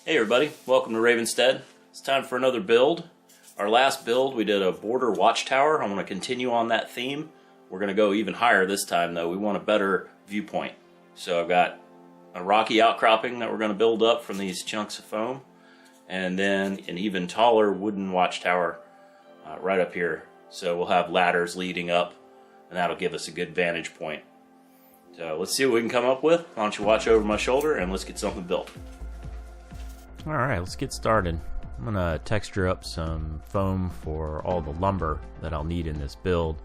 Hey everybody, welcome to Ravenstead. It's time for another build. Our last build we did a border watchtower. I want to continue on that theme. We're going to go even higher this time though. We want a better viewpoint. So I've got a rocky outcropping that we're going to build up from these chunks of foam. And then an even taller wooden watchtower right up here. So we'll have ladders leading up and that'll give us a good vantage point. So let's see what we can come up with. Why don't you watch over my shoulder and let's get something built. Alright, let's get started. I'm going to texture up some foam for all the lumber that I'll need in this build.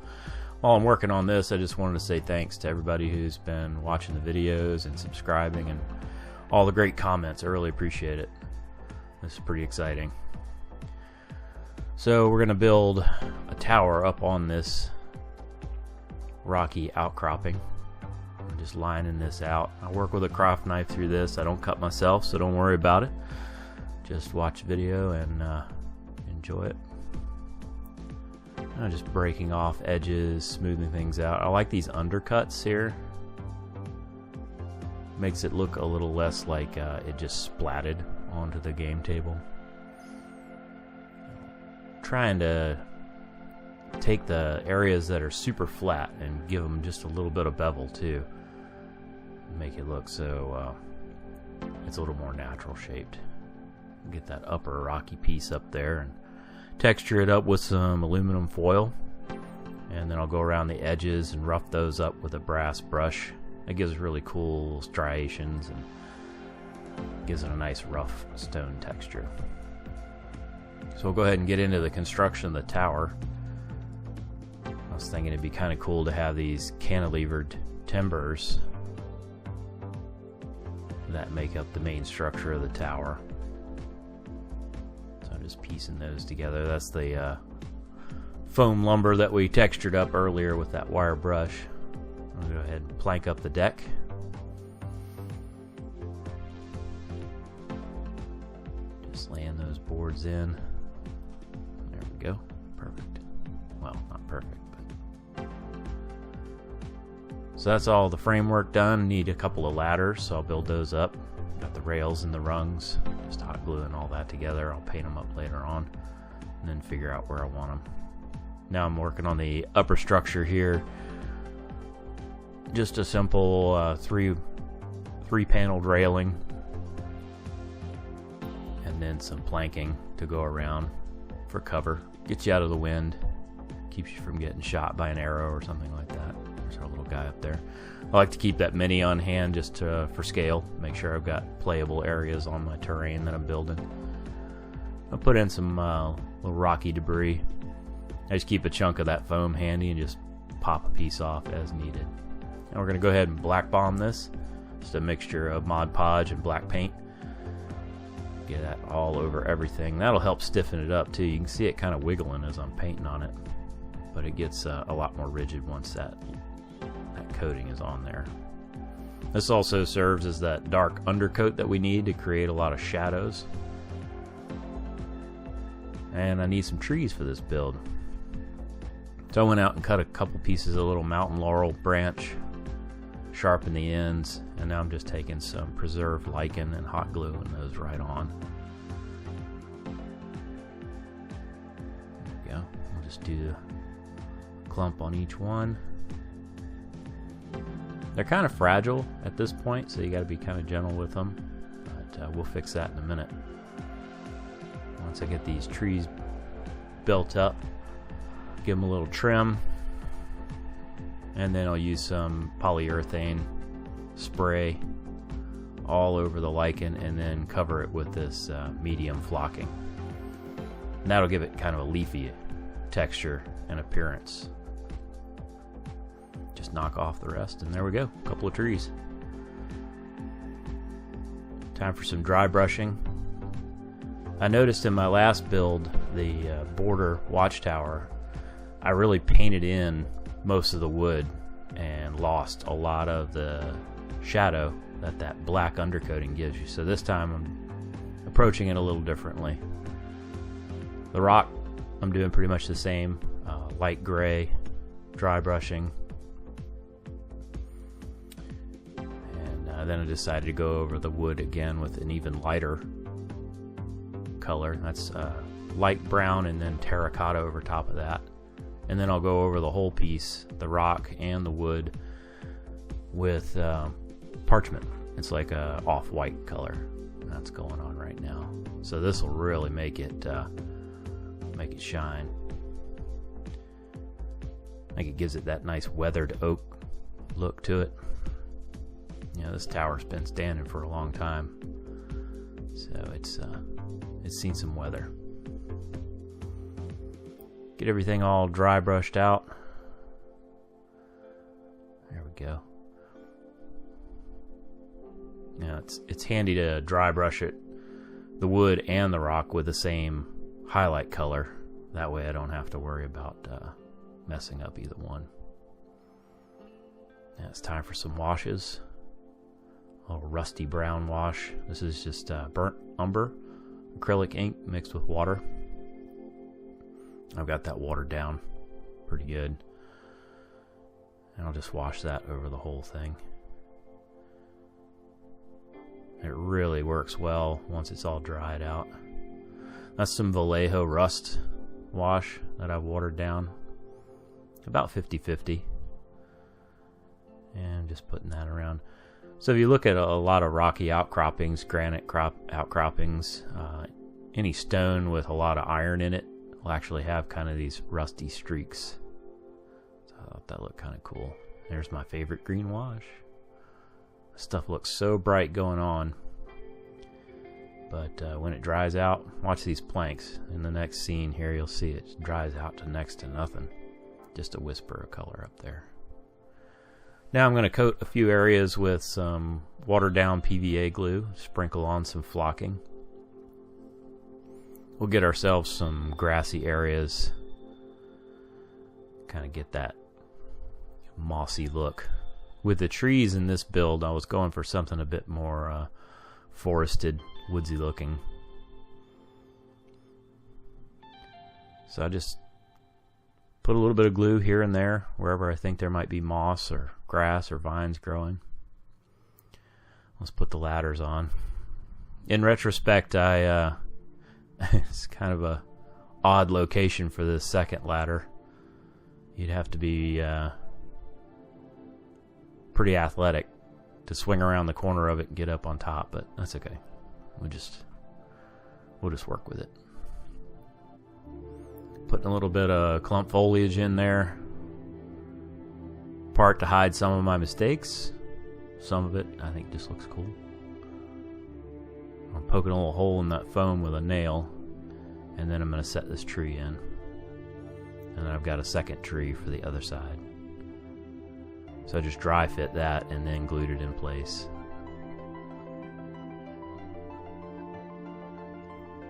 While I'm working on this, I just wanted to say thanks to everybody who's been watching the videos and subscribing and all the great comments. I really appreciate it. This is pretty exciting. So we're going to build a tower up on this rocky outcropping. I'm just lining this out. I work with a craft knife through this. I don't cut myself, so don't worry about it. Just watch the video and enjoy it. I'm just breaking off edges, smoothing things out. I like these undercuts here. Makes it look a little less like it just splatted onto the game table. Trying to take the areas that are super flat and give them just a little bit of bevel too. Make it look so it's a little more natural shaped. Get that upper rocky piece up there and texture it up with some aluminum foil, and then I'll go around the edges and rough those up with a brass brush. It gives really cool striations and gives it a nice rough stone texture. So we'll go ahead and get into the construction of the tower. I was thinking it'd be kind of cool to have these cantilevered timbers that make up the main structure of the tower. So I'm just piecing those together. That's the foam lumber that we textured up earlier with that wire brush. I'll go ahead and plank up the deck. Just laying those boards in. There we go. Perfect. Well, not perfect, but... So that's all the framework done. Need a couple of ladders, so I'll build those up. Got the rails and the rungs. Just hot gluing all that together. I'll paint them up later on and then figure out where I want them. Now I'm working on the upper structure here. Just a simple three-paneled railing and then some planking to go around for cover. Gets you out of the wind. Keeps you from getting shot by an arrow or something like that. There's our little guy up there. I like to keep that mini on hand just for scale. Make sure I've got playable areas on my terrain that I'm building. I'll put in some little rocky debris. I just keep a chunk of that foam handy and just pop a piece off as needed. And we're going to go ahead and black bomb this. Just a mixture of Mod Podge and black paint. Get that all over everything. That'll help stiffen it up too. You can see it kind of wiggling as I'm painting on it. But it gets a lot more rigid once that coating is on there. This also serves as that dark undercoat that we need to create a lot of shadows. And I need some trees for this build. So I went out and cut a couple pieces of little mountain laurel branch, sharpened the ends, and now I'm just taking some preserved lichen and hot gluing those right on. There we go. We'll just do the clump on each one. They're kind of fragile at this point, so you got to be kind of gentle with them, but we'll fix that in a minute. Once I get these trees built up, give them a little trim, and then I'll use some polyurethane spray all over the lichen and then cover it with this medium flocking. And that'll give it kind of a leafy texture and appearance. Just knock off the rest and there we go, a couple of trees. Time for some dry brushing. I noticed in my last build, the border watchtower, I really painted in most of the wood and lost a lot of the shadow that black undercoating gives you. So this time I'm approaching it a little differently. The rock, I'm doing pretty much the same, light gray, dry brushing. And then I decided to go over the wood again with an even lighter color. That's light brown and then terracotta over top of that. And then I'll go over the whole piece, the rock and the wood, with parchment. It's like a off-white color. That's going on right now. So this will really make it shine. I think it gives it that nice weathered oak look to it. You know, this tower's been standing for a long time, so it's seen some weather. Get everything all dry brushed out. There we go. Now it's handy to dry brush it, the wood and the rock, with the same highlight color. That way I don't have to worry about messing up either one. Now it's time for some washes. A little rusty brown wash. This is just burnt umber acrylic ink mixed with water. I've got that watered down pretty good. And I'll just wash that over the whole thing. It really works well once it's all dried out. That's some Vallejo rust wash that I've watered down. About 50-50. And just putting that around. So if you look at a lot of rocky outcroppings, granite outcroppings, any stone with a lot of iron in it will actually have kind of these rusty streaks. So I thought that looked kind of cool. There's my favorite green wash. Stuff looks so bright going on. But when it dries out, watch these planks. In the next scene here, you'll see it dries out to next to nothing. Just a whisper of color up there. Now I'm going to coat a few areas with some watered down PVA glue, sprinkle on some flocking. We'll get ourselves some grassy areas, kind of get that mossy look. With the trees in this build, I was going for something a bit more forested, woodsy looking. So I just put a little bit of glue here and there wherever I think there might be moss or grass or vines growing. Let's put the ladders on. In retrospect, it's kind of a odd location for this second ladder. You'd have to be pretty athletic to swing around the corner of it and get up on top, but that's okay. We'll just work with it. Putting a little bit of clump foliage in there, part to hide some of my mistakes. Some of it I think just looks cool. I'm poking a little hole in that foam with a nail, and then I'm going to set this tree in. And then I've got a second tree for the other side. So I just dry fit that and then glued it in place.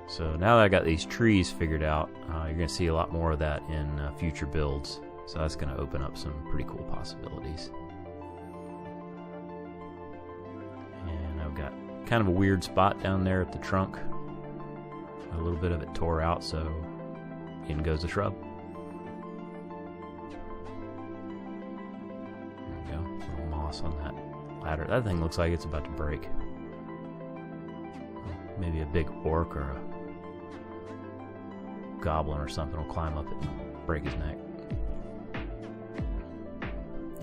So now that I got these trees figured out, you're going to see a lot more of that in future builds. So that's going to open up some pretty cool possibilities. And I've got kind of a weird spot down there at the trunk. A little bit of it tore out, so in goes the shrub. There we go, a little moss on that ladder. That thing looks like it's about to break. Maybe a big orc or a goblin or something will climb up it and break his neck.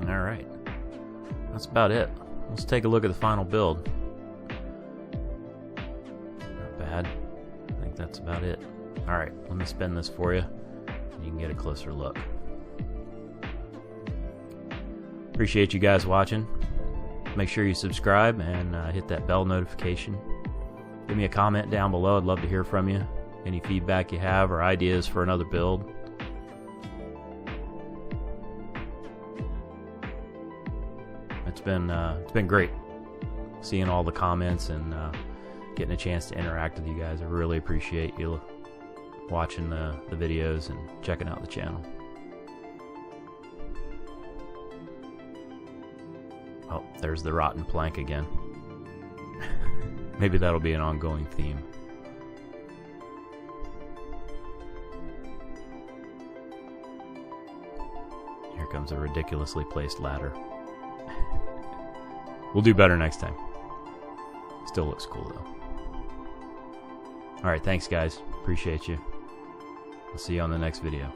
Alright, that's about it. Let's take a look at the final build. Not bad. I think that's about it. Alright, let me spin this for you and you can get a closer look. Appreciate you guys watching. Make sure you subscribe and hit that bell notification. Give me a comment down below. I'd love to hear from you. Any feedback you have or ideas for another build. It's been great seeing all the comments and getting a chance to interact with you guys. I really appreciate you watching the videos and checking out the channel. Oh, there's the rotten plank again. Maybe that'll be an ongoing theme. Here comes a ridiculously placed ladder. We'll do better next time. Still looks cool though. All right, thanks guys. Appreciate you. I'll see you on the next video.